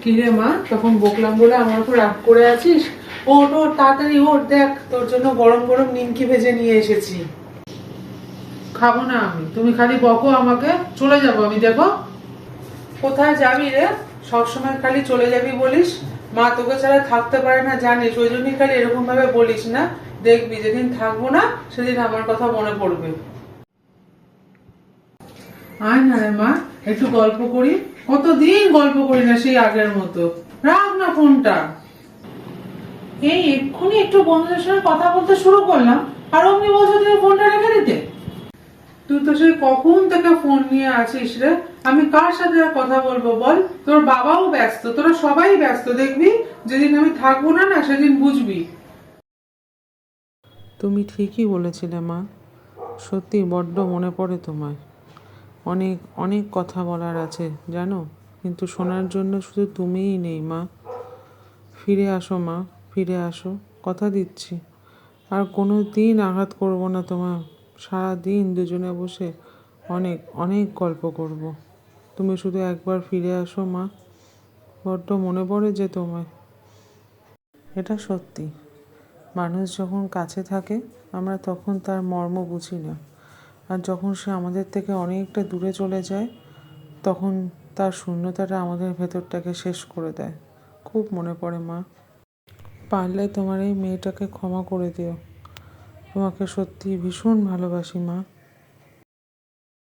কিরে মা, তখন বকলাম বলে আমার উপর রাগ করে আছিস? ওঠ ওঠ, তাড়াতাড়ি ওঠ, দেখ তোর জন্য গরম গরম নিমকি ভেজে নিয়ে এসেছি। খাবো না আমি, তুমি খালি বকো আমাকে, চলে যাবো আমি। দেখো কোথায় যাবি রে? সবসময় খালি চলে যাবি বলিস। মা তোকে ছাড়া থাকতে পারে না জানিস, ওই জন্যই খালি এরকম ভাবে বলিস না। দেখবি যেদিন থাকবো না সেদিন আমার কথা মনে পড়বে। আয় না রে মা, একটু গল্প করি। কতদিন গল্প করি না সেই আগের মতো। রাখ না ফোনটা। এই এক্ষুনি একটু বন্ধুদের সঙ্গে কথা বলতে শুরু করলাম, আর অমনি বলছো তুমি ফোনটা রেখে দিতে। তুই তো সেই কখন থেকে ফোন নিয়ে আছিস রে। আমি কার সাথে আর কথা বলবো বল? তোর বাবাও ব্যস্ত, তোরা সবাই ব্যস্ত, দেখবি যেদিন আমি থাকবো না না সেদিন বুঝবি। তুমি ঠিকই বলেছিলে মা, সত্যি বড্ড মনে পড়ে তোমায়। অনেক অনেক কথা বলার আছে জানো, কিন্তু শোনার জন্য শুধু তুমিই নেই মা। ফিরে আসো মা, ফিরে আসো, কথা দিচ্ছি। আর কোনো দিন আঘাত করবো না তোমার। সারা দিন দুজনে বসে অনেক অনেক গল্প করব। তুমি শুধু একবার ফিরে আসো মা, বড্ড মনে পড়ে যে তোমায়। এটা সত্যি, মানুষ যখন কাছে থাকে আমরা তখন তার মর্ম বুঝি না, আর যখন সে আমাদের থেকে অনেকটা দূরে চলে যায় তখন তার শূন্যতাটা আমাদের ভেতরটাকে শেষ করে দেয়। খুব মনে পড়ে মা। পারলে তোমার এই মেয়েটাকে ক্ষমা করে দিও। তোমাকে সত্যি ভীষণ ভালোবাসি মা।